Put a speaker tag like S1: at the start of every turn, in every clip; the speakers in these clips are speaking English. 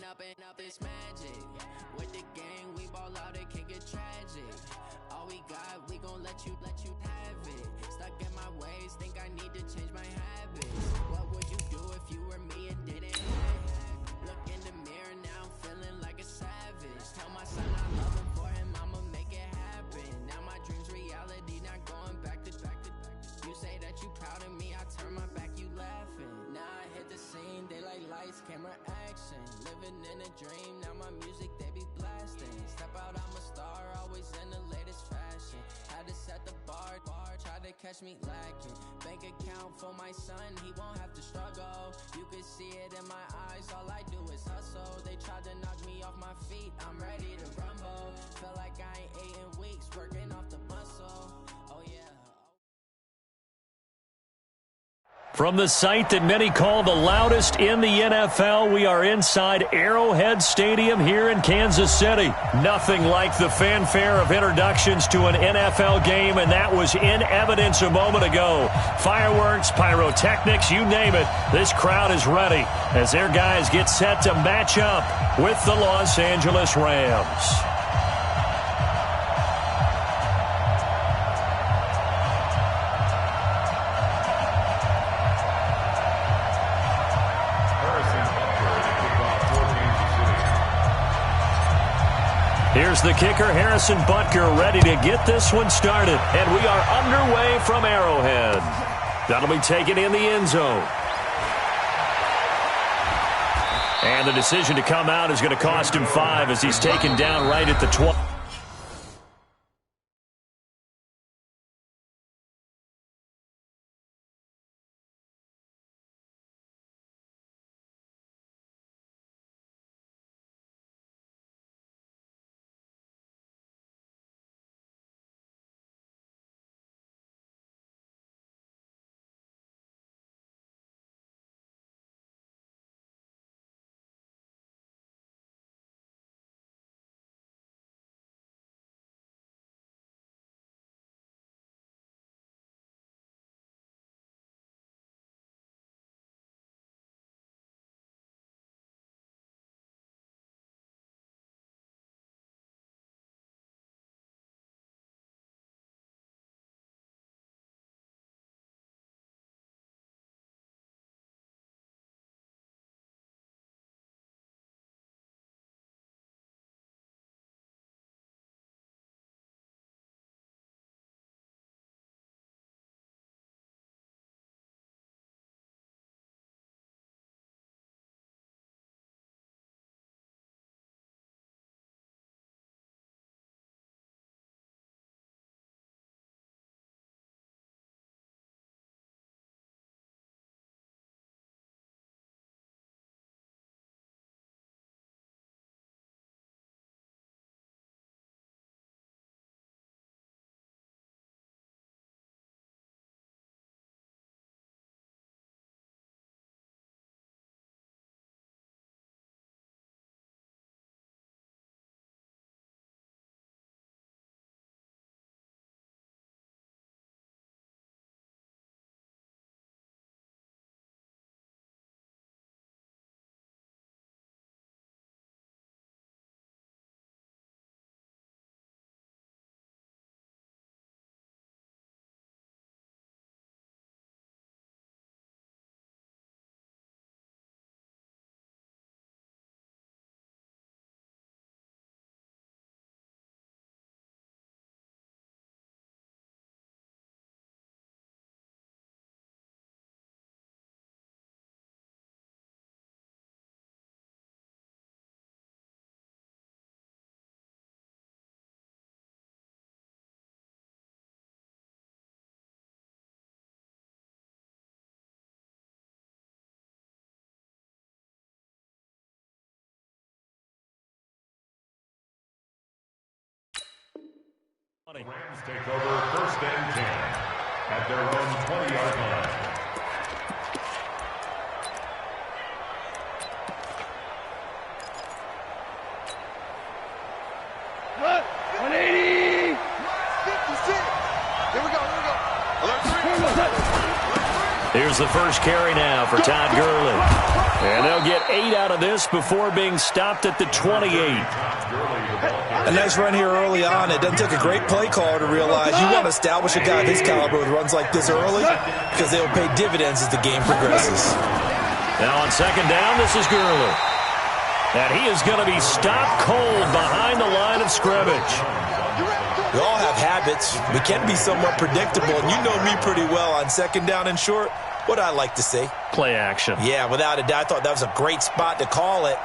S1: up this magic. With the gang, we ball out, it can get tragic. All we got, we gon' let you have it. Stuck in my ways, think I need to change my habits. What would you do if you were me and didn't have? Look in the mirror, now I'm feeling like a savage. Tell my son I love him, for him I'ma make it happen. Now my dream's reality, not going back to back. You say that you proud of me, I turn my back, you laughing. Now I hit the scene, daylight lights, camera action. Living in a dream, now my music they be blasting. Step out, I'm a star, always in the latest fashion. Had to set the bar, try to catch me lacking. Bank account for my son, he won't have to struggle. You can see it in my eyes, all I do is hustle. They tried to knock me off my feet, I'm ready to rumble. Feel like I ain't ate in weeks, working off the muscle. Oh yeah.
S2: From the site that many call the loudest in the NFL, we are inside Arrowhead Stadium here in Kansas City. Nothing like the fanfare of introductions to an NFL game, and that was in evidence a moment ago. Fireworks, pyrotechnics, you name it. This crowd is ready as their guys get set to match up with the Los Angeles Rams. Here's the kicker, Harrison Butker, ready to get this one started. And we are underway from Arrowhead. That'll be taken in the end zone. And the decision to come out is going to cost him 5 as he's taken down right at the 12.
S3: The Rams take over first and 10 at their own 20-yard line.
S4: What? 180! 56! Here we go, here we go. Alert 3!
S2: Here's the first carry now for Todd Gurley. And they'll get 8 out of this before being stopped at the 28.
S5: A nice run here early on. It doesn't take a great play caller to realize you want to establish a guy of his caliber with runs like this early because they will pay dividends as the game progresses.
S2: Now on second down, this is Gurley. And he is going to be stopped cold behind the line of scrimmage.
S5: We all have habits. We can be somewhat predictable, and you know me pretty well on second down and short. What I like to say?
S2: Play action.
S5: Yeah, without a doubt. I thought that was a great spot to call it.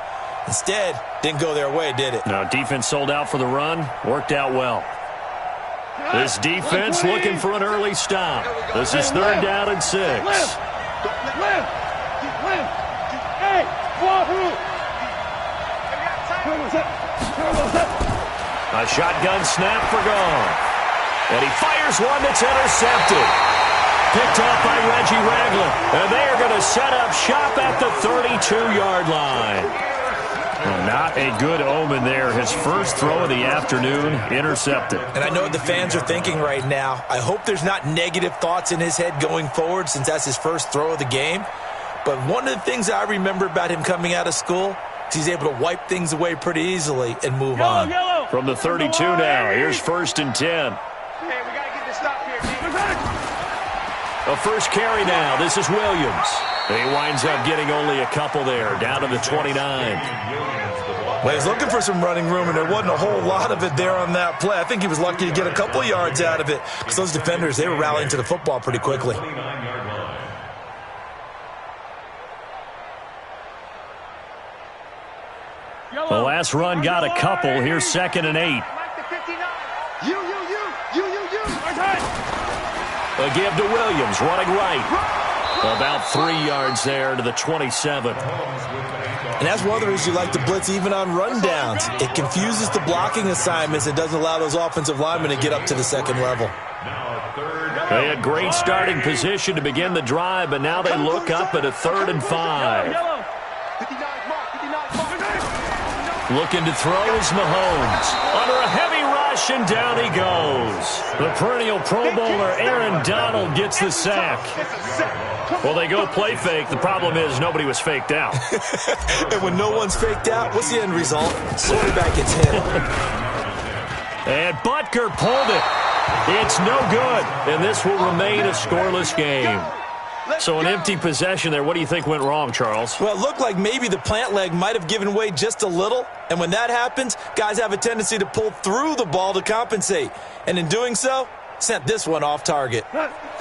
S5: Instead, didn't go their way, did it?
S2: No, defense sold out for the run. Worked out well. This defense looking for an early stop. This is third down and 6. A shotgun snap for Goff. And he fires one that's intercepted. Picked off by Reggie Ragland. And they are going to set up shop at the 32-yard line. Well, not a good omen there. His first throw of the afternoon, intercepted.
S5: And I know what the fans are thinking right now. I hope there's not negative thoughts in his head going forward since that's his first throw of the game. But one of the things I remember about him coming out of school is he's able to wipe things away pretty easily and move on.
S2: From the 32 now, here's 1st and 10.
S4: Hey, we got to get this stop here,
S2: A first carry now. This is Williams. He winds up getting only a couple there, down to the 29.
S5: Well, he's looking for some running room, and there wasn't a whole lot of it there on that play. I think he was lucky to get a couple of yards out of it because those defenders, they were rallying to the football pretty quickly.
S2: The last run got a couple. Here's 2nd and 8. A give to Williams, running right. About 3 yards there to the 27.
S5: And that's one of the reasons you like to blitz even on rundowns. It confuses the blocking assignments. It doesn't allow those offensive linemen to get up to the second level.
S2: They had great starting position to begin the drive, but now they look up at a 3rd and 5. Looking to throw is Mahomes. Under a heavy rush, and down he goes. The perennial Pro Bowler Aaron Donald gets the sack. Well, they go play fake. The problem is nobody was faked out.
S5: And when no one's faked out, what's the end result? Quarterback gets hit.
S2: And Butker pulled it. It's no good, and this will remain a scoreless game. So an empty possession there. What do you think went wrong, Charles?
S5: Well, it looked like maybe the plant leg might have given way just a little. And when that happens, guys have a tendency to pull through the ball to compensate. And in doing so, sent this one off target.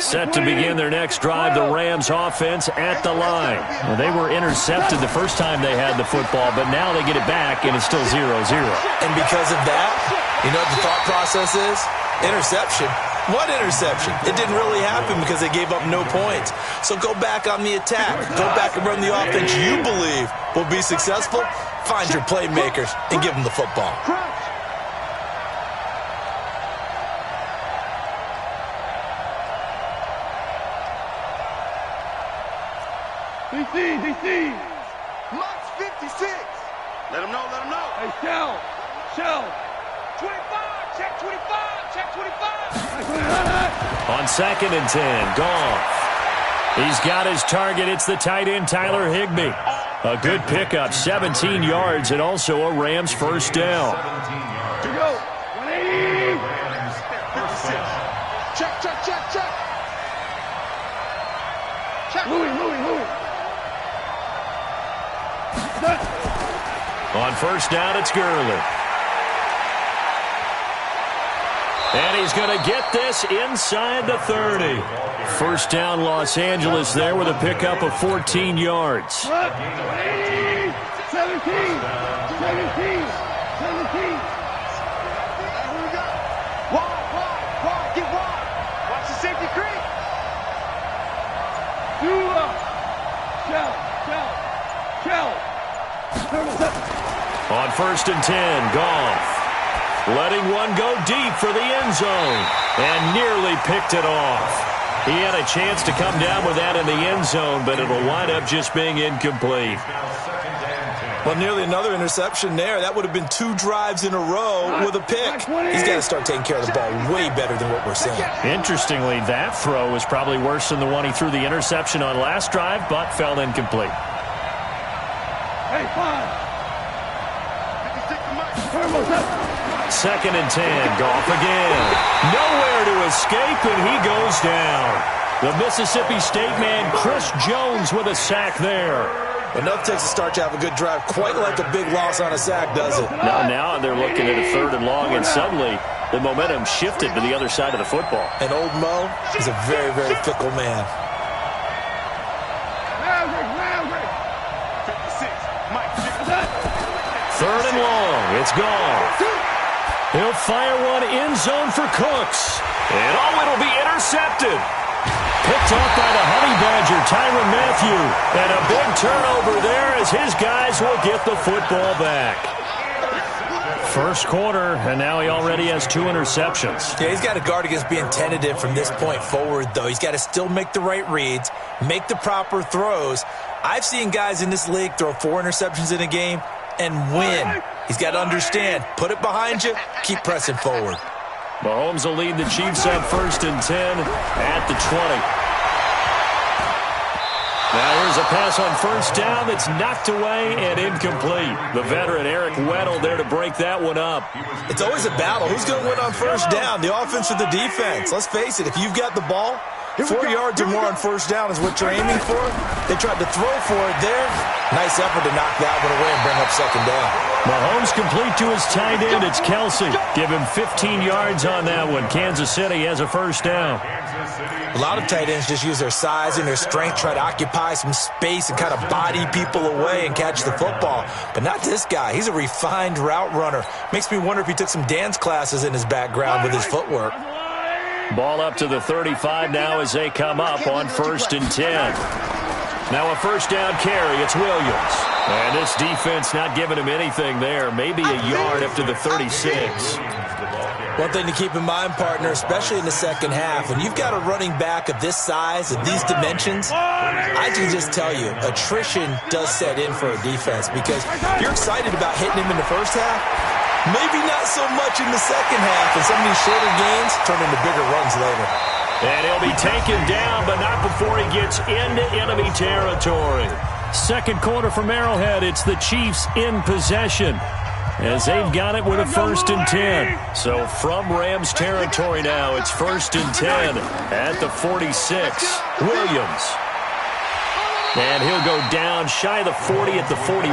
S2: Set to begin their next drive, the Rams offense at the line. Well, they were intercepted the first time they had the football, but now they get it back, and it's still 0-0.
S5: And because of that, you know what the thought process is? Interception. What interception? It didn't really happen because they gave up no points. So go back on the attack. Go back and run the offense you believe will be successful. Find your playmakers and give them the football.
S4: DC. Lux 56. Let him know. Hey, Shell. 25, check 25.
S2: On 2nd and 10, Goff. He's got his target. It's the tight end, Tyler Higbee. A good pickup, 17 yards, and also a Rams first down.
S4: To go. 180. 56. Check. Louis.
S2: On first down, it's Gurley. And he's going to get this inside the 30. First down, Los Angeles there with a pickup of 14 yards.
S4: 17. Wide. Get wide. Watch the safety creep. Shell.
S2: On 1st and 10, Goff. Letting one go deep for the end zone. And nearly picked it off. He had a chance to come down with that in the end zone, but it'll wind up just being incomplete.
S5: Well, nearly another interception there. That would have been 2 drives in a row with a pick. He's got to start taking care of the ball way better than what we're seeing.
S2: Interestingly, that throw was probably worse than the one he threw the interception on last drive, but fell incomplete.
S4: Hey,
S2: 2nd and 10. Goff again. Nowhere to escape, and he goes down. The Mississippi State man, Chris Jones, with a sack there.
S5: Enough takes to start to have a good drive. Quite like a big loss on a sack, does it?
S2: Now they're looking at a 3rd and long, and suddenly the momentum shifted to the other side of the football.
S5: And old Mo is a very, very fickle man.
S2: 3rd and long. It's gone. He'll fire one end zone for Cooks. And it'll be intercepted. Picked off by the Honey Badger, Tyrann Mathieu. And a big turnover there as his guys will get the football back. First quarter, and now he already has 2 interceptions.
S5: Yeah, he's got to guard against being tentative from this point forward, though. He's got to still make the right reads, make the proper throws. I've seen guys in this league throw 4 interceptions in a game and win. He's got to understand, put it behind you, keep pressing forward.
S2: Mahomes will lead the Chiefs on 1st and 10 at the 20. Now here's a pass on 1st down that's knocked away and incomplete. The veteran Eric Weddle there to break that one up.
S5: It's always a battle. Who's going to win on 1st down, the offense or the defense? Let's face it, if you've got the ball, 4 yards or more on 1st down is what you're aiming for. They tried to throw for it there. Nice effort to knock that one away and bring up 2nd down.
S2: Mahomes complete to his tight end. It's Kelsey. Give him 15 yards on that one. Kansas City has a 1st down.
S5: A lot of tight ends just use their size and their strength, try to occupy some space and kind of body people away and catch the football. But not this guy. He's a refined route runner. Makes me wonder if he took some dance classes in his background with his footwork.
S2: Ball up to the 35 now as they come up on 1st and 10. Now a 1st down carry. It's Williams. And this defense not giving him anything there. Maybe a yard up to the 36.
S5: One thing to keep in mind, partner, especially in the second half, when you've got a running back of this size, of these dimensions, I can just tell you, attrition does set in for a defense because you're excited about hitting him in the first half. Maybe not so much in the second half, and some of these shorter gains turn into bigger runs later.
S2: And he'll be taken down, but not before he gets into enemy territory. Second quarter from Arrowhead, it's the Chiefs in possession as they've got it with a 1st and 10. So from Rams territory now, it's 1st and 10 at the 46. Williams. And he'll go down shy of the 40 at the 41.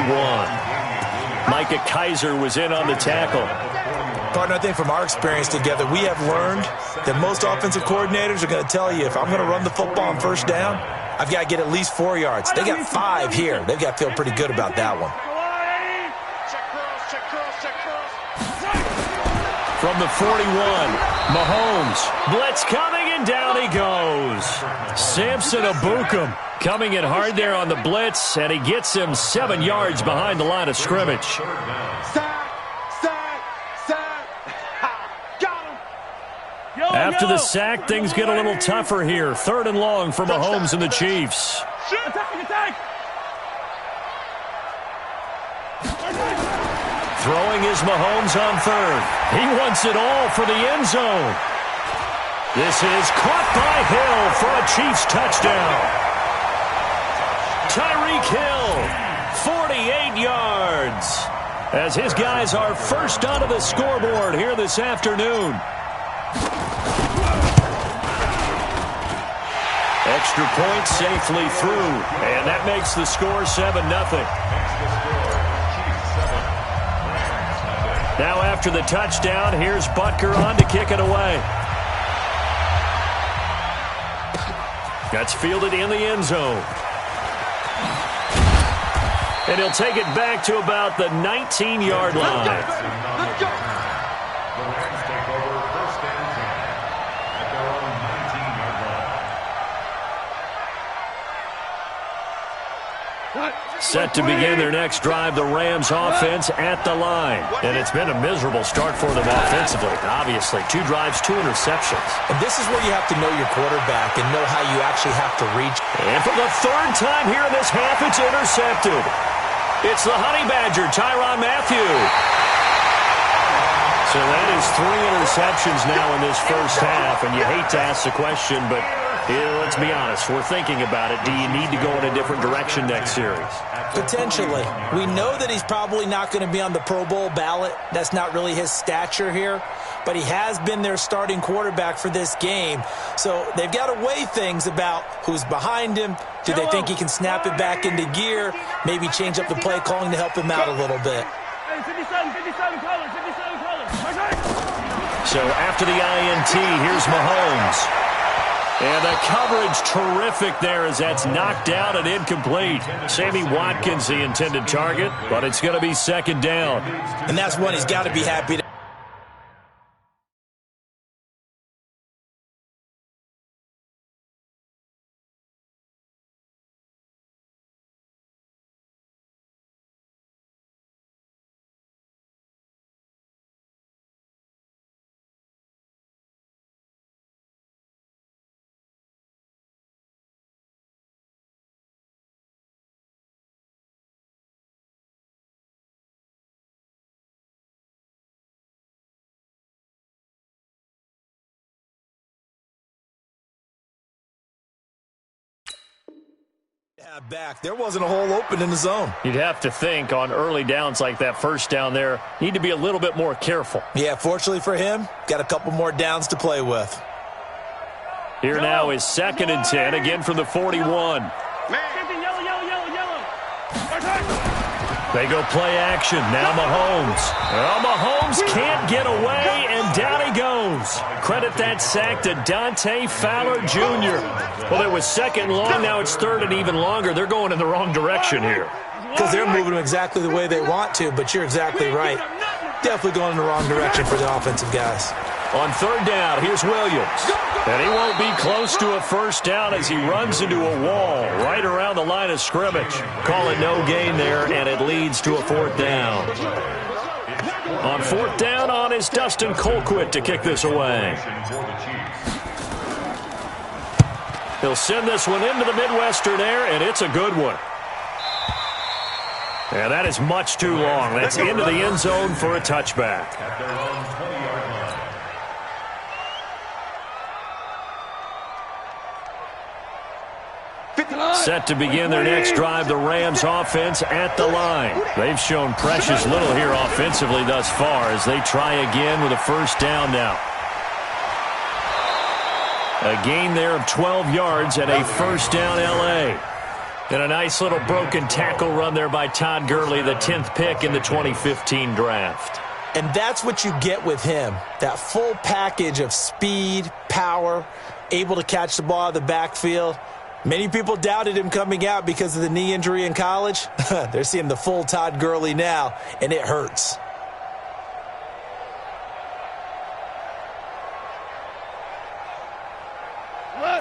S2: Micah Kaiser was in on the tackle.
S5: Partner, I think from our experience together, we have learned that most offensive coordinators are going to tell you, if I'm going to run the football on 1st down, I've got to get at least 4 yards. They got 5 here. They've got to feel pretty good about that one.
S2: From the 41, Mahomes. Blitz coming, and down he goes. Samson Abukum coming in hard there on the blitz, and he gets him 7 yards behind the line of scrimmage. After the sack, things get a little tougher here. 3rd and long for Mahomes and the Chiefs. Throwing is Mahomes on 3rd. He wants it all for the end zone. This is caught by Hill for a Chiefs touchdown. Tyreek Hill, 48 yards. As his guys are first onto the scoreboard here this afternoon. Extra point safely through, and that makes the score 7-0. Now after the touchdown, here's Butker on to kick it away. That's fielded in the end zone. And he'll take it back to about the 19-yard line.
S3: The Rams take over 1st and 10 at their own 19-yard line.
S2: Set to begin their next drive, the Rams offense at the line. And it's been a miserable start for them offensively. Obviously, 2 drives, 2 interceptions.
S5: And this is where you have to know your quarterback and know how you actually have to reach.
S2: And for the 3rd time here in this half, it's intercepted. It's the Honey Badger, Tyrann Mathieu. So that is 3 interceptions now in this first half, and you hate to ask the question, but let's be honest, we're thinking about it. Do you need to go in a different direction next series?
S5: Potentially. We know that he's probably not going to be on the Pro Bowl ballot. That's not really his stature here, but he has been their starting quarterback for this game. So they've got to weigh things about who's behind him. Do they think he can snap it back into gear? Maybe change up the play calling to help him out a little bit.
S4: 57 colors.
S2: So after the INT, here's Mahomes. And the coverage terrific there as that's knocked down and incomplete. Sammy Watkins, the intended target, but it's going to be second down.
S5: And that's one he's got to be happy to. Back. There wasn't a hole open in the zone.
S2: You'd have to think on early downs like that first down there, need to be a little bit more careful.
S5: Yeah, fortunately for him, got a couple more downs to play with.
S2: Here now is 2nd and 10, again from the 41. They go play action. Now Mahomes. Well, Mahomes can't get away, and down he goes. Credit that sack to Dante Fowler Jr. Well, it was 2nd and long. Now it's 3rd and even longer. They're going in the wrong direction here.
S5: Because they're moving them exactly the way they want to, but you're exactly right. Definitely going in the wrong direction for the offensive guys.
S2: On 3rd down, here's Williams. And he won't be close to a first down as he runs into a wall right around the line of scrimmage. Call it no gain there, and it leads to a 4th down. On 4th down, on is Dustin Colquitt to kick this away. He'll send this one into the Midwestern air, and it's a good one. And that is much too long. That's into the end zone for a touchback. Set to begin their next drive, the Rams offense at the line. They've shown precious little here offensively thus far as they try again with a first down now. A gain there of 12 yards and a first down L.A. And a nice little broken tackle run there by Todd Gurley, the 10th pick in the 2015 draft.
S5: And that's what you get with him, that full package of speed, power, able to catch the ball out of the backfield. Many people doubted him coming out because of the knee injury in college. They're seeing the full Todd Gurley now, and it hurts.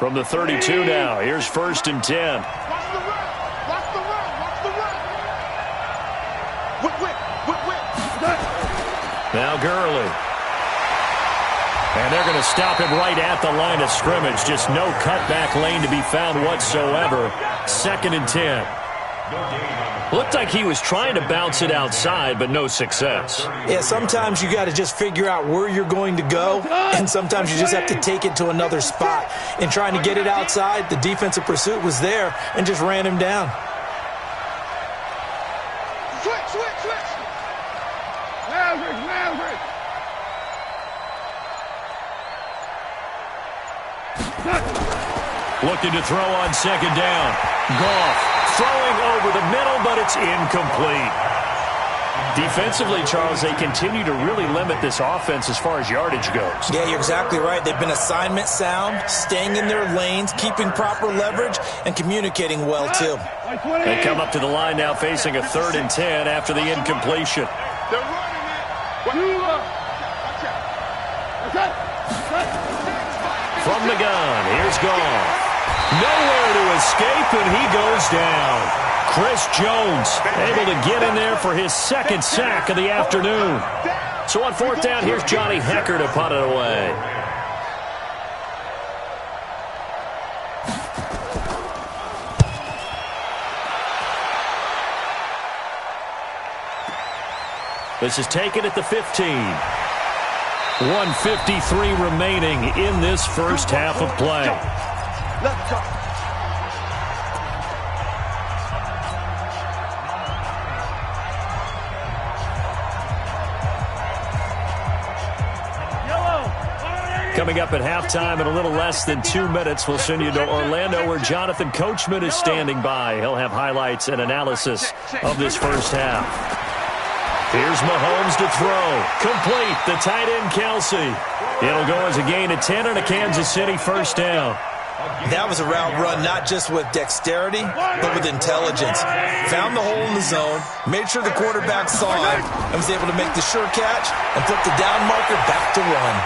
S2: From the 32 now, here's 1st and 10.
S4: Watch the run. Watch the run. Watch the run. Whip.
S2: Now Gurley. And they're going to stop him right at the line of scrimmage. Just no cutback lane to be found whatsoever. 2nd and 10. Looked like he was trying to bounce it outside, but no success.
S5: Yeah, sometimes you got to just figure out where you're going to go, and sometimes you just have to take it to another spot. In trying to get it outside, the defensive pursuit was there and just ran him down.
S4: Switch. Maverick.
S2: Looking to throw on 2nd down. Goff throwing over the middle, but it's incomplete. Defensively, Charles, they continue to really limit this offense as far as yardage goes.
S5: Yeah, you're exactly right. They've been assignment sound, staying in their lanes, keeping proper leverage, and communicating well, too.
S2: They come up to the line now facing a 3rd and 10 after the incompletion.
S4: They're running it.
S2: From the gun, here's Goff. Nowhere to escape, and he goes down. Chris Jones able to get in there for his 2nd sack of the afternoon. So on 4th down, here's Johnny Hecker to punt it away. This is taken at the 15. 1:53 remaining in this first half of play.
S4: Let's go.
S2: Coming up at halftime in a little less than 2 minutes, we'll send you to Orlando where Jonathan Coachman is standing by. He'll have highlights and analysis of this first half. Here's Mahomes to throw. Complete. The tight end, Kelsey. It'll go as a gain of 10 and a Kansas City first down.
S5: That was a route run not just with dexterity, but with intelligence. Found the hole in the zone, made sure the quarterback saw it, and was able to make the sure catch and flip the down marker back to run.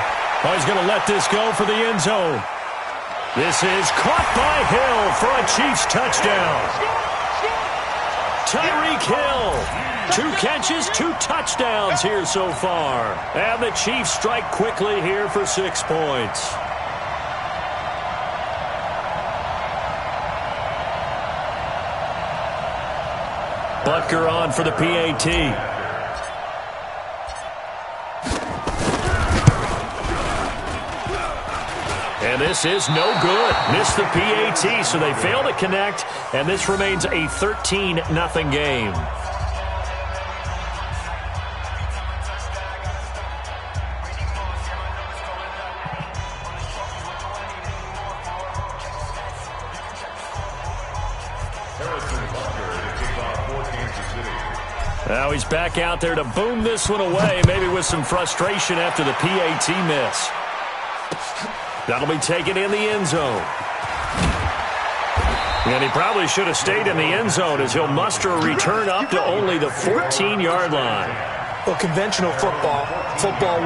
S2: Oh, he's going to let this go for the end zone. This is caught by Hill for a Chiefs touchdown. Tyreek Hill. 2 catches, 2 touchdowns here so far. And the Chiefs strike quickly here for 6 points. Butker on for the PAT. And this is no good. Missed the PAT, so they fail to connect, and this remains a 13-0 game. Now he's back out there to boom this one away, maybe with some frustration after the PAT miss. That'll be taken in the end zone. And he probably should have stayed in the end zone as he'll muster a return up to only the 14-yard line.
S5: Well, conventional football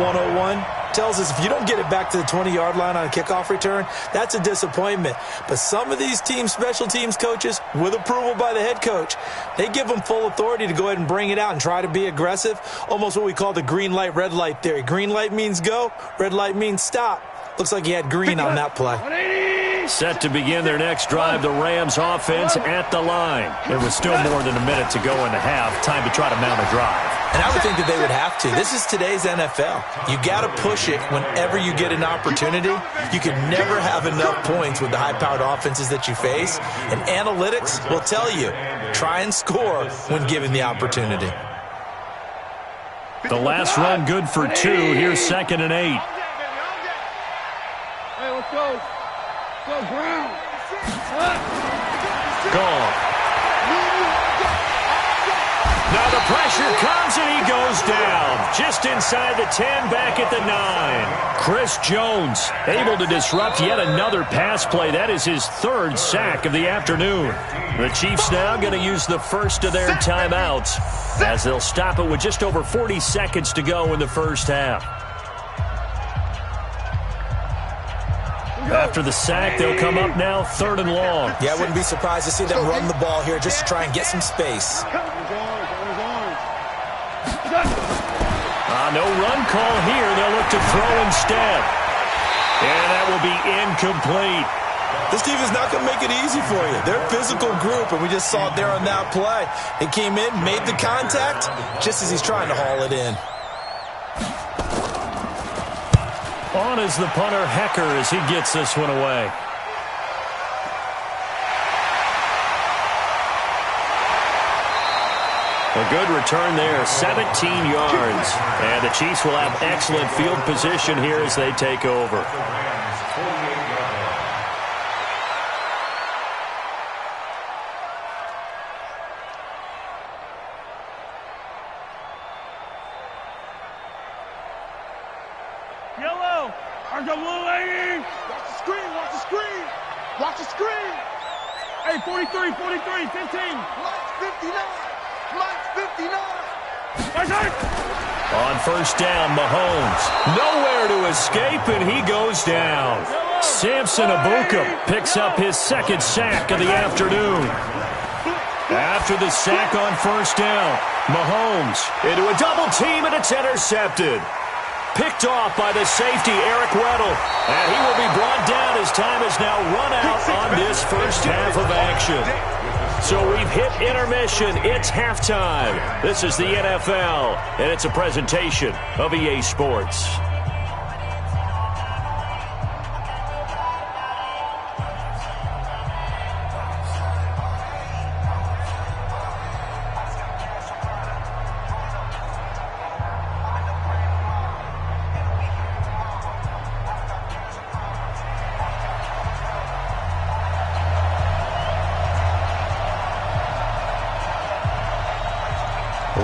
S5: 101, tells us if you don't get it back to the 20-yard line on a kickoff return, that's a disappointment. But some of these special teams coaches, with approval by the head coach, they give them full authority to go ahead and bring it out and try to be aggressive, almost what we call the green light, red light theory. Green light means go, red light means stop. Looks like he had green on that play.
S2: Set to begin their next drive, the Rams offense at the line. There was still more than a minute to go in the half. Time to try to mount a drive.
S5: And I would think that they would have to. This is today's NFL. You got to push it whenever you get an opportunity. You can never have enough points with the high-powered offenses that you face. And analytics will tell you, try and score when given the opportunity.
S2: The last run good for 2. Here's 2nd and 8.
S4: Hey, let's go. Go, Brown.
S2: Gone. Now the pressure comes and he goes down. Just inside the 10, back at the 9. Chris Jones able to disrupt yet another pass play. That is his 3rd sack of the afternoon. The Chiefs now going to use the first of their timeouts as they'll stop it with just over 40 seconds to go in the first half. After the sack, they'll come up now 3rd and long.
S5: Yeah, I wouldn't be surprised to see them run the ball here just to try and get some space.
S2: No run call here. They'll look to throw instead. And that will be incomplete.
S5: This team is not going to make it easy for you. They're a physical group, and we just saw it there on that play. They came in, made the contact, just as he's trying to haul it in.
S2: On is the punter, Hecker, as he gets this one away. A good return there, 17 yards. And the Chiefs will have excellent field position here as they take over.
S4: Yellow. Are the blue ladies? Watch the screen. Watch the screen. Watch the screen. Hey, 43, 43, 15. Lights 59. Lights 59.
S2: On first down, Mahomes. Nowhere to escape, and he goes down. Samson Abuka picks up his 2nd sack of the afternoon. After the sack on first down, Mahomes into a double team, and it's intercepted. Picked off by the safety, Eric Weddle. And he will be brought down as time has now run out on this first half of action. So we've hit intermission. It's halftime. This is the NFL, and it's a presentation of EA Sports.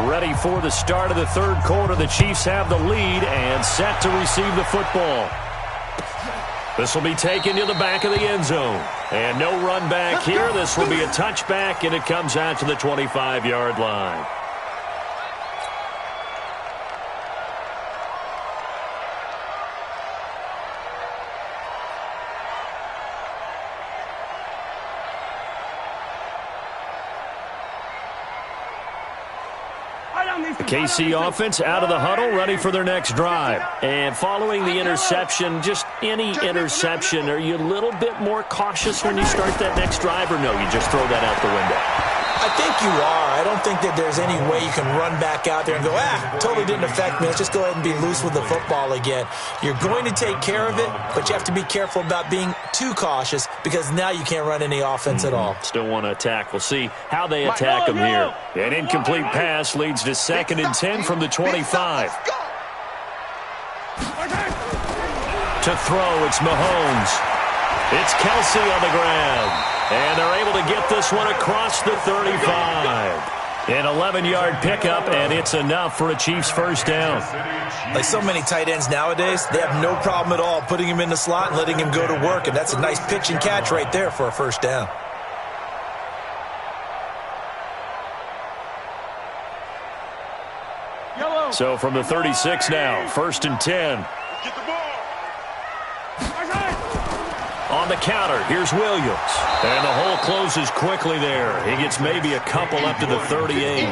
S2: Ready for the start of the third quarter. The Chiefs have the lead and set to receive the football. This will be taken to the back of the end zone. And no run back here. This will be a touchback, and it comes out to the 25-yard line. KC offense out of the huddle, ready for their next drive. And following the interception, just any interception, are you a little bit more cautious when you start that next drive, or no, you just throw that out the window?
S5: I think you are. I don't think that there's any way you can run back out there and go, totally didn't affect me. Let's just go ahead and be loose with the football again. You're going to take care of it, but you have to be careful about being too cautious because now you can't run any offense at all.
S2: Still want to attack. We'll see how they attack them here. An incomplete pass leads to 2nd and 10 from the 25. To throw, it's Mahomes. It's Kelsey on the ground. And they're able to get this one across the 35. An 11-yard pickup, and it's enough for a Chiefs first down.
S5: Like so many tight ends nowadays, they have no problem at all putting him in the slot and letting him go to work. And that's a nice pitch and catch right there for a first down.
S2: So from the 36 now, 1st and 10.
S4: Get the ball.
S2: On the counter, here's Williams. And the hole closes quickly there. He gets maybe a couple up to the 38.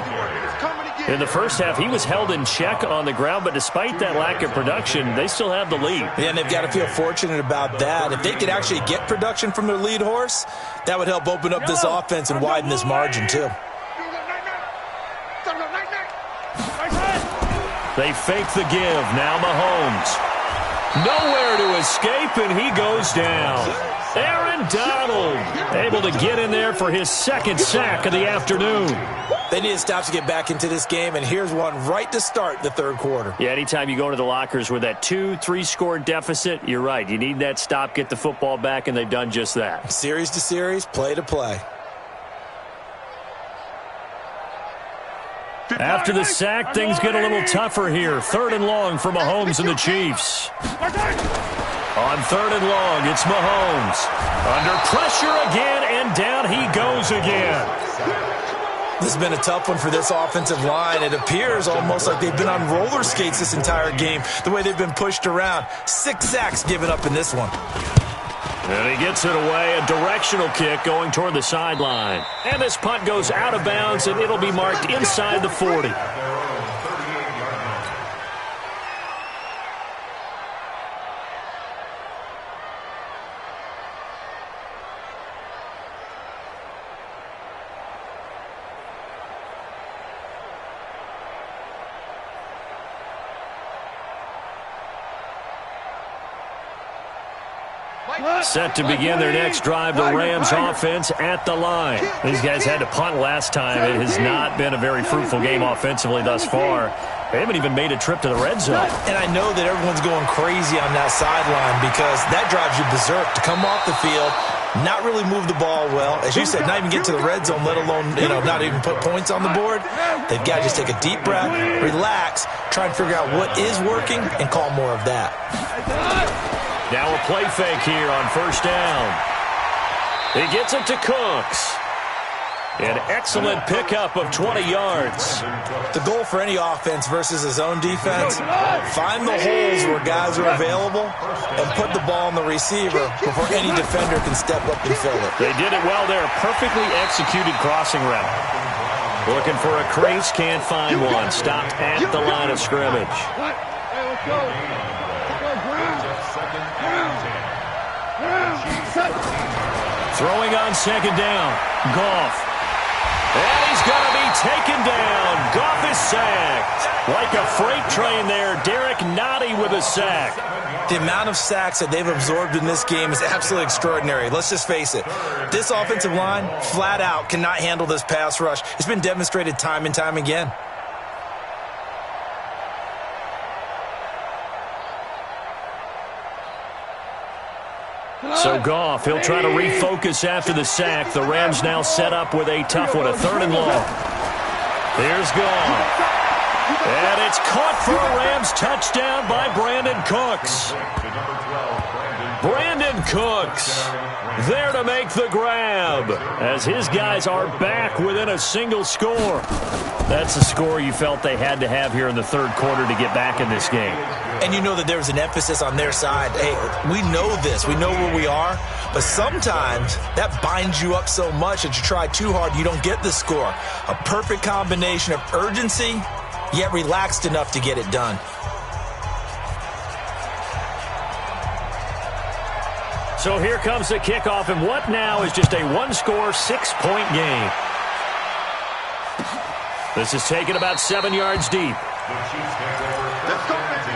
S2: In the first half, he was held in check on the ground, but despite that lack of production, they still have the lead.
S5: Yeah, and they've got to feel fortunate about that. If they could actually get production from their lead horse, that would help open up this offense and widen this margin, too.
S2: They fake the give. Now Mahomes. Nowhere to escape, and he goes down. Aaron Donald able to get in there for his 2nd sack of the afternoon.
S5: They need to stop to get back into this game, and here's one right to start the third quarter.
S2: Yeah, anytime you go to the lockers with that 2-3 score deficit, you're right. You need that stop, get the football back, and they've done just that.
S5: Series to series, play to play.
S2: After the sack, things get a little tougher here. 3rd and long for Mahomes and the Chiefs. On 3rd and long, it's Mahomes. Under pressure again, and down he goes again.
S5: This has been a tough one for this offensive line. It appears almost like they've been on roller skates this entire game, the way they've been pushed around. 6 sacks given up in this one.
S2: And he gets it away, a directional kick going toward the sideline. And this punt goes out of bounds, and it'll be marked inside the 40. Set to begin their next drive, the Rams offense at the line. These guys had to punt last time. It has not been a very fruitful game offensively thus far. They haven't even made a trip to the red zone.
S5: And I know that everyone's going crazy on that sideline because that drives you berserk to come off the field, not really move the ball well. As you said, not even get to the red zone, let alone, not even put points on the board. They've got to just take a deep breath, relax, try and figure out what is working, and call more of that.
S2: Now a play fake here on 1st down. He gets it to Cooks. An excellent pickup of 20 yards.
S5: The goal for any offense versus his own defense, find the holes where guys are available and put the ball on the receiver before any defender can step up and fill it.
S2: They did it well there. Perfectly executed crossing route. Looking for a crease, can't find one. Stopped at the line of scrimmage.
S4: Let's go.
S2: Throwing on 2nd down. Goff And he's going to be taken down. Goff is sacked. Like a freight train there, Derek Nottie with a sack.
S5: The amount of sacks that they've absorbed in this game is absolutely extraordinary. Let's just face it. This offensive line, flat out, cannot handle this pass rush. It's been demonstrated time and time again.
S2: So Goff, he'll try to refocus after the sack. The Rams now set up with a tough one, a 3rd and long. Here's Goff. And it's caught for a Rams touchdown by Brandon Cooks. Brandon Cooks there to make the grab as his guys are back within a single score. That's the score you felt they had to have here in the 3rd quarter to get back in this game.
S5: And you know that there's an emphasis on their side. Hey, we know this. We know where we are. But sometimes that binds you up so much that you try too hard, you don't get the score. A perfect combination of urgency, yet relaxed enough to get it done.
S2: So here comes the kickoff, and what now is just a one-score, 6-point game. This is taken about 7 yards deep.
S3: The Chiefs take over first and 10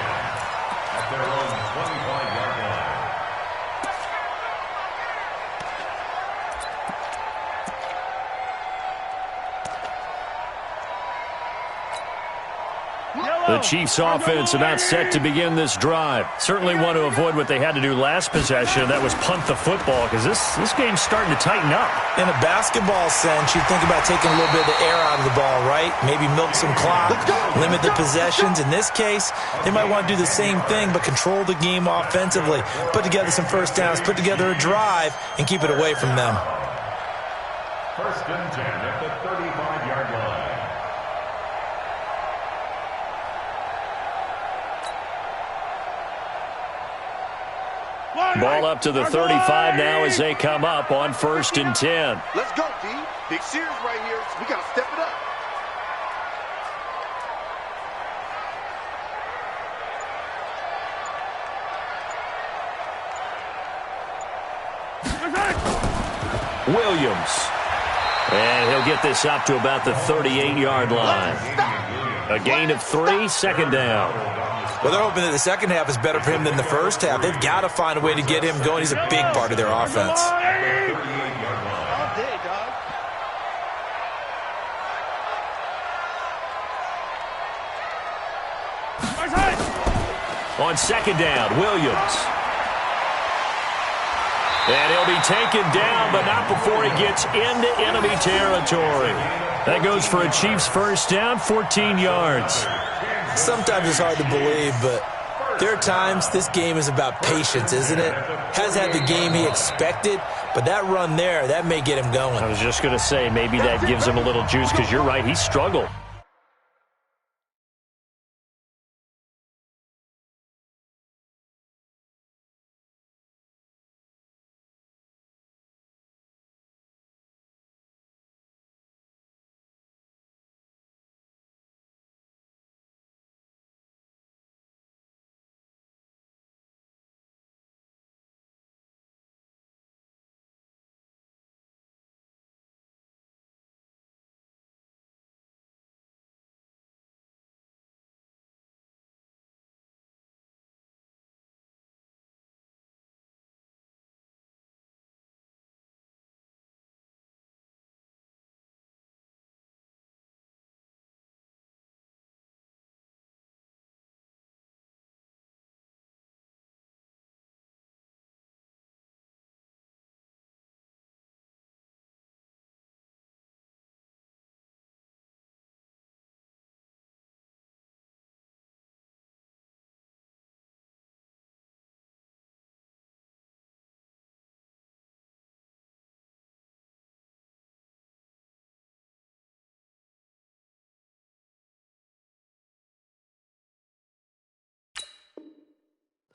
S3: at their own 25-yard line.
S2: The Chiefs' offense about set to begin this drive. Certainly want to avoid what they had to do last possession. That was punt the football, because this game's starting to tighten up.
S5: In a basketball sense, you think about taking a little bit of the air out of the ball, right? Maybe milk some clock, limit the possessions. In this case, they might want to do the same thing, but control the game offensively. Put together some first downs, put together a drive, and keep it away from them.
S3: First and 10 at the 35-yard line.
S2: Ball up to the 35 now as they come up on 1st and 10.
S4: Let's go, D. Big series right here. We got to step it up.
S2: Williams. And he'll get this up to about the 38-yard line. A gain of 3, 2nd down.
S5: Well, they're hoping that the second half is better for him than the first half. They've got to find a way to get him going. He's a big part of their offense.
S2: On 2nd down, Williams. And he'll be taken down, but not before he gets into enemy territory. That goes for a Chiefs first down, 14 yards.
S5: Sometimes it's hard to believe, but there are times this game is about patience, isn't it? Has had the game he expected, but that run there, that may get him going.
S2: I was just going to say, maybe that gives him a little juice, because you're right, he struggled.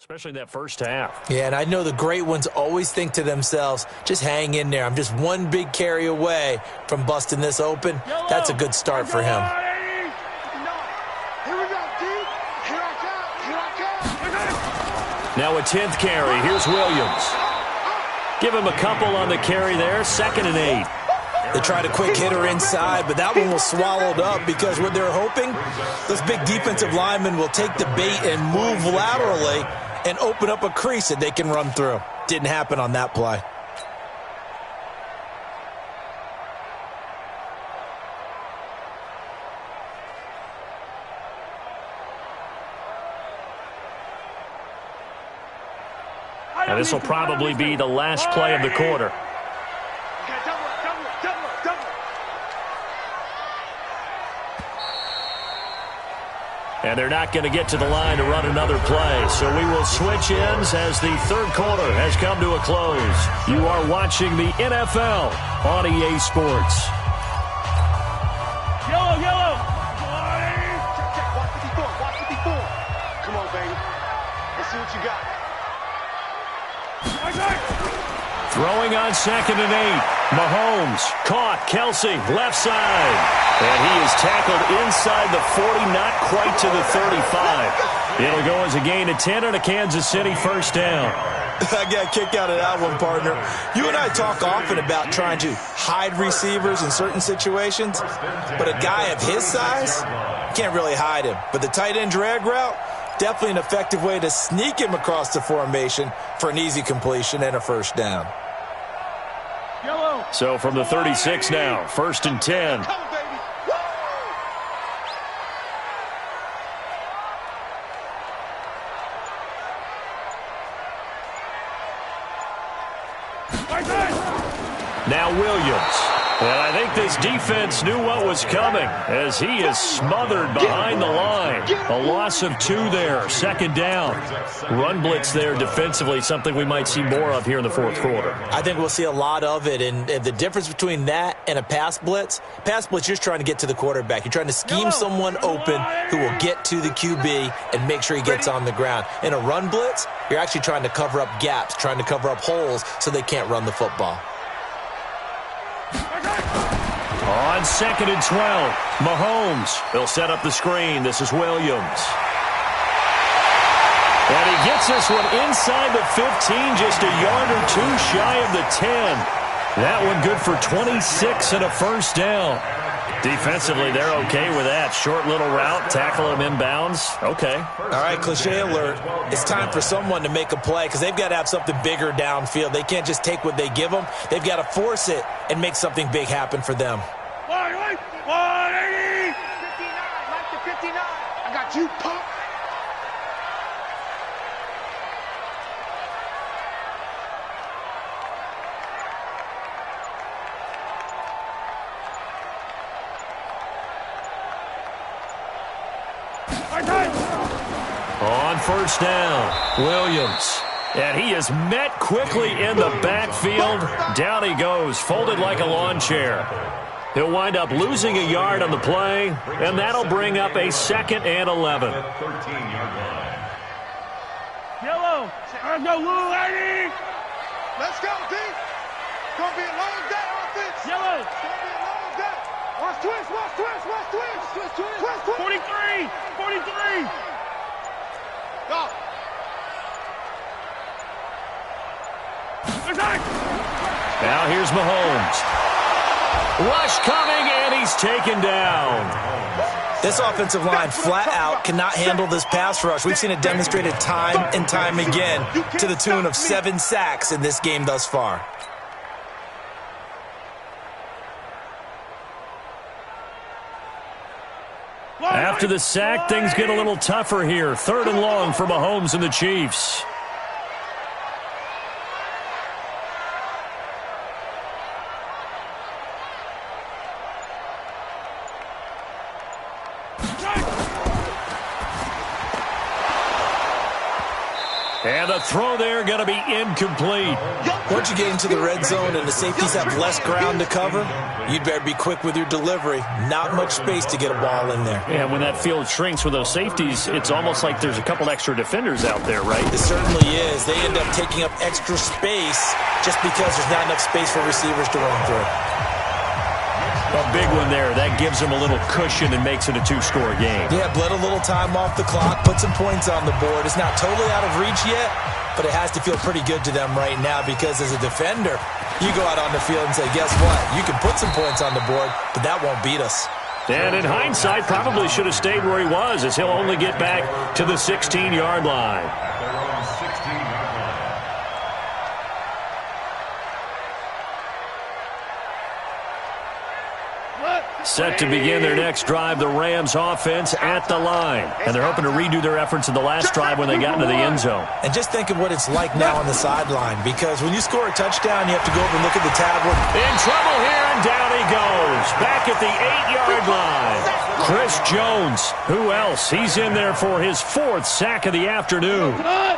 S2: Especially that first half.
S5: Yeah, and I know the great ones always think to themselves, just hang in there. I'm just one big carry away from busting this open. That's a good start for him.
S2: Now a 10th carry. Here's Williams. Give him a couple on the carry there. 2nd and 8.
S5: They tried a quick hitter inside, but that one was swallowed up because what they're hoping, those big defensive linemen will take the bait and move laterally and open up a crease that they can run through. Didn't happen on that play.
S2: And this will probably be the last play of the quarter. And they're not going to get to the line to run another play. So we will switch ends as the third quarter has come to a close. You are watching the NFL on EA Sports.
S4: Yellow, yellow. Check, watch 54. Come on, baby. Let's see what you got.
S2: Throwing on 2nd and 8. Mahomes caught. Kelsey, left side. And he is tackled inside the 40, not quite to the 35. It'll go as a gain of 10 and a Kansas City first down.
S5: I got a kick out of that one, partner. You and I talk often about trying to hide receivers in certain situations, but a guy of his size, can't really hide him. But the tight end drag route, definitely an effective way to sneak him across the formation for an easy completion and a first down.
S2: So from the 36 now, 1st and 10. Now Williams. And I think this defense knew what was coming as he is smothered behind the line. A loss of 2 there, 2nd down. Run blitz there defensively, something we might see more of here in the 4th quarter.
S5: I think we'll see a lot of it, and the difference between that and a pass blitz, you're just trying to get to the quarterback. You're trying to scheme someone open who will get to the QB and make sure he gets on the ground. In a run blitz, you're actually trying to cover up gaps, trying to cover up holes so they can't run the football.
S2: On 2nd and 12, Mahomes. They'll set up the screen. This is Williams. And he gets this one inside the 15, just a yard or 2 shy of the 10. That one good for 26 and a first down. Defensively, they're okay with that. Short little route, tackle him inbounds. Okay.
S5: All right, cliche alert. It's time for someone to make a play because they've got to have something bigger downfield. They can't just take what they give them. They've got to force it and make something big happen for them.
S4: 180! 59, like the 59. I got you, punk.
S2: On first down, Williams. And he is met quickly in the backfield. Down he goes, folded like a lawn chair. He'll wind up losing a yard on the play, and that'll bring up a 2nd and 11.
S4: Yellow. Let's go, little lady. Let's go, D. It's going to be a long day, offense. Yellow. It's going to be a long day. Watch twist, watch twist, watch twist. Twist, twist. Twist, twist. 43, 43. Go.
S2: Now here's Mahomes. Rush coming, and he's taken down.
S5: This offensive line flat out cannot handle this pass rush. We've seen it demonstrated time and time again to the tune of 7 sacks in this game thus far.
S2: After the sack, things get a little tougher here. 3rd and long for Mahomes and the Chiefs. And the throw there going to be incomplete.
S5: Once you get into the red zone and the safeties have less ground to cover, you'd better be quick with your delivery. Not much space to get a ball in there.
S2: And when that field shrinks with those safeties, it's almost like there's a couple extra defenders out there, right?
S5: It certainly is. They end up taking up extra space just because there's not enough space for receivers to run through.
S2: A big one there. That gives them a little cushion and makes it a two-score game.
S5: Yeah, bled a little time off the clock, put some points on the board. It's not totally out of reach yet, but it has to feel pretty good to them right now because as a defender, you go out on the field and say, guess what? You can put some points on the board, but that won't beat us.
S2: And in hindsight, probably should have stayed where he was as he'll only get back to the 16-yard line. Set to begin their next drive, the Rams offense at the line. And they're hoping to redo their efforts in the last drive when they got into the end zone.
S5: And just think of what it's like now on the sideline, because when you score a touchdown, you have to go over and look at the tablet.
S2: In trouble here, and down he goes. Back at the 8-yard line. Chris Jones, who else? He's in there for his 4th sack of the afternoon.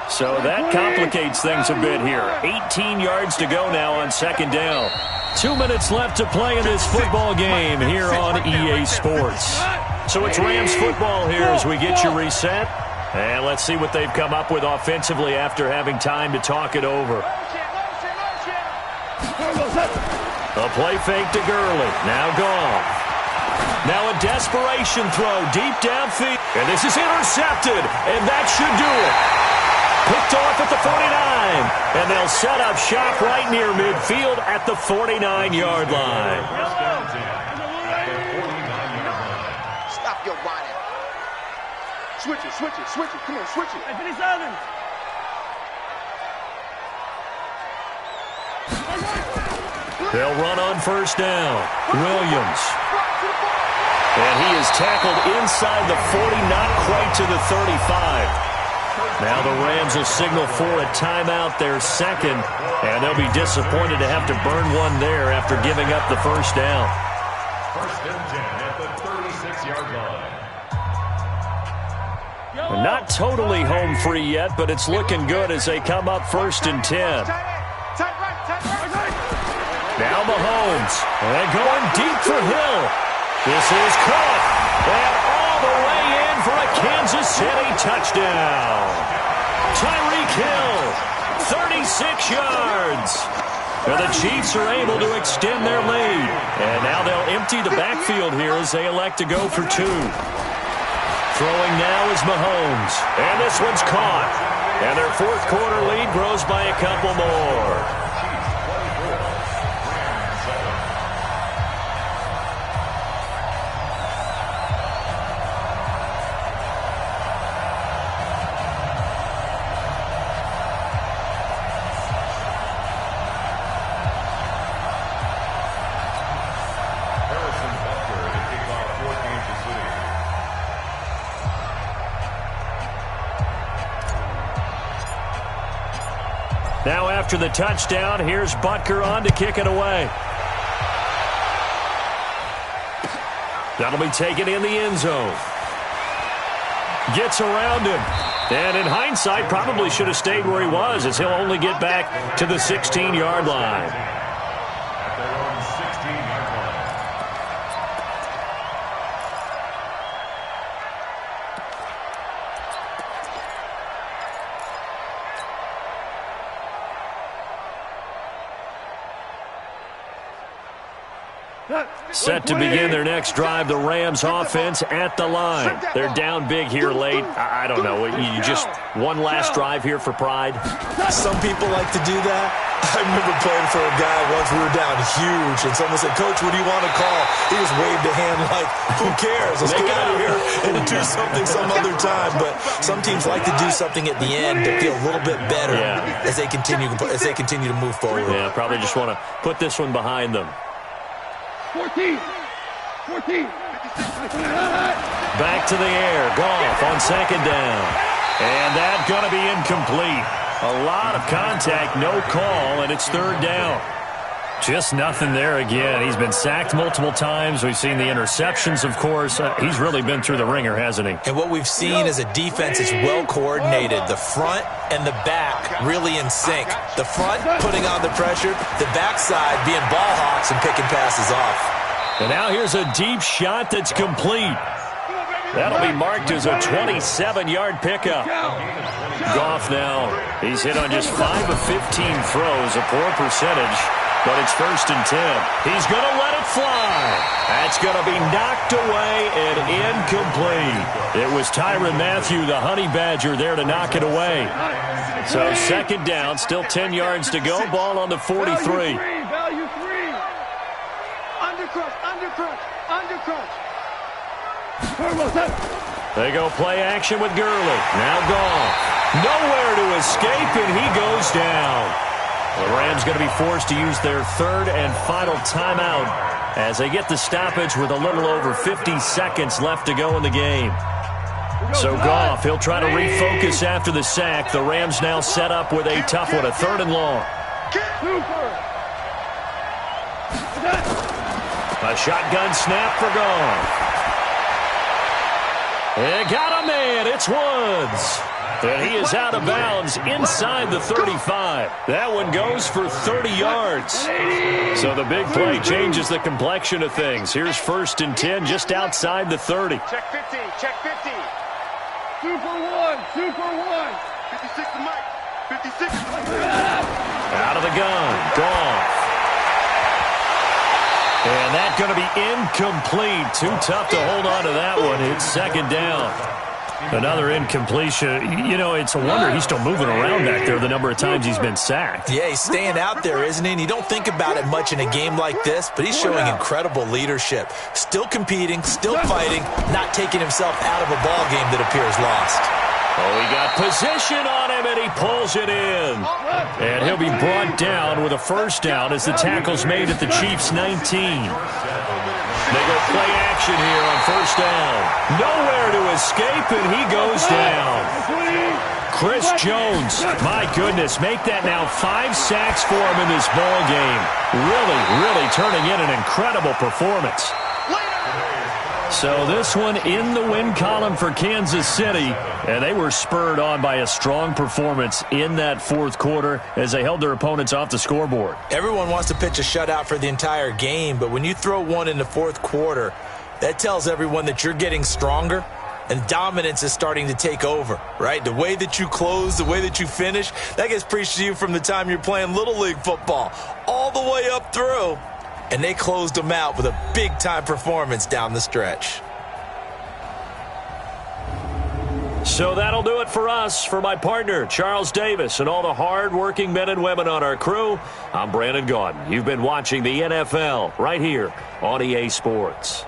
S2: So that complicates things a bit here. 18 yards to go now on second down. 2 minutes left to play in this football game here on EA Sports. So it's Rams football here as we get you reset. And let's see what they've come up with offensively after having time to talk it over. A play fake to Gurley. Now gone. Now a desperation throw deep downfield. And this is intercepted. And that should do it. Picked off at the 49. And they'll set up shop right near midfield at the 49-yard line.
S4: Stop your whining. Switch it, switch it, switch it. Come on, switch it. Hey, 57.
S2: They'll run on first down. Williams. And he is tackled inside the 40, not quite to the 35. Now the Rams will signal for a timeout, their second, and they'll be disappointed to have to burn one there after giving up the first down.
S3: First and 10 at the 36-yard line.
S2: Not totally home free yet, but it's looking good as they come up first and 10. Now Mahomes, and going deep for Hill. This is caught, and all the way in for a Kansas City touchdown. Tyreek Hill, 36 yards. And the Chiefs are able to extend their lead. And now they'll empty the backfield here as they elect to go for 2. Throwing now is Mahomes. And this one's caught. And their fourth quarter lead grows by a couple more. Now after the touchdown, here's Butker on to kick it away. That'll be taken in the end zone. Gets around him. And in hindsight, probably should have stayed where he was as he'll only get back to the 16-yard line.
S3: At their own 16-yard line.
S2: Set to begin their next drive, the Rams offense at the line. They're down big here late. I don't know. You just one last drive here for pride?
S5: Some people like to do that. I remember playing for a guy once. We were down huge, and someone said, "Coach, what do you want to call?" He just waved a hand like, "Who cares? Let's get out of here and do something some other time." But some teams like to do something at the end to feel a little bit better as they continue to move forward.
S2: Yeah, probably just want to put this one behind them.
S4: 14.
S2: Back to the air. Goff on second down. And that's going to be incomplete. A lot of contact, no call, and it's third down. Just nothing there again. He's been sacked multiple times. We've seen the interceptions, of course. He's really been through the ringer, hasn't he?
S5: And what we've seen is a defense that's well coordinated. The front and the back really in sync. The front putting on the pressure, the backside being ball hawks and picking passes off.
S2: And now here's a deep shot that's complete. That'll be marked as a 27-yard pickup. Goff now, he's hit on just 5 of 15 throws, a poor percentage. but it's 1st and 10. He's going to let it fly. That's going to be knocked away and incomplete. It was Tyrann Mathieu, the Honey Badger, there to knock it away. So 2nd down, still 10 yards to go. Ball on the 43.
S4: Value three. Undercrush, undercrush, undercrush.
S2: They go play action with Gurley. Now Goff. Nowhere to escape, and he goes down. The Rams going to be forced to use their 3rd and final timeout as they get the stoppage with a little over 50 seconds left to go in the game. So Goff, he'll try to refocus after the sack. The Rams now set up with a tough one, a 3rd and long. A shotgun snap for Goff. They got a man. It's Woods. And he is out of bounds inside the 35. That one goes for 30 yards. So the big play changes the complexion of things. Here's 1st and 10 just outside the 30.
S4: Check 50, check 50. Super one, super one. 56 to Mike, 56.
S2: Out of the gun, Goff. And that's going to be incomplete. Too tough to hold on to that one. It's 2nd down. Another incompletion. You know, it's a wonder he's still moving around back there the number of times he's been sacked.
S5: Yeah, he's staying out there, isn't he? And you don't think about it much in a game like this, but he's showing incredible leadership. Still competing, still fighting, not taking himself out of a ball game that appears lost.
S2: Oh, he got position on him, and he pulls it in. And he'll be brought down with a 1st down as the tackle's made at the Chiefs' 19. They go play action here on 1st down. Nowhere to escape, and he goes down. Chris Jones, my goodness, make that now 5 sacks for him in this ball game. Really turning in an incredible performance. So this one in the win column for Kansas City, and they were spurred on by a strong performance in that 4th quarter as they held their opponents off the scoreboard.
S5: Everyone wants to pitch a shutout for the entire game, but when you throw one in the 4th quarter, that tells everyone that you're getting stronger and dominance is starting to take over, right? The way that you close, the way that you finish, that gets preached to you from the time you're playing Little League football all the way up through. And they closed them out with a big-time performance down the stretch.
S2: So that'll do it for us. For my partner, Charles Davis, and all the hard-working men and women on our crew, I'm Brandon Gaudin. You've been watching the NFL right here on EA Sports.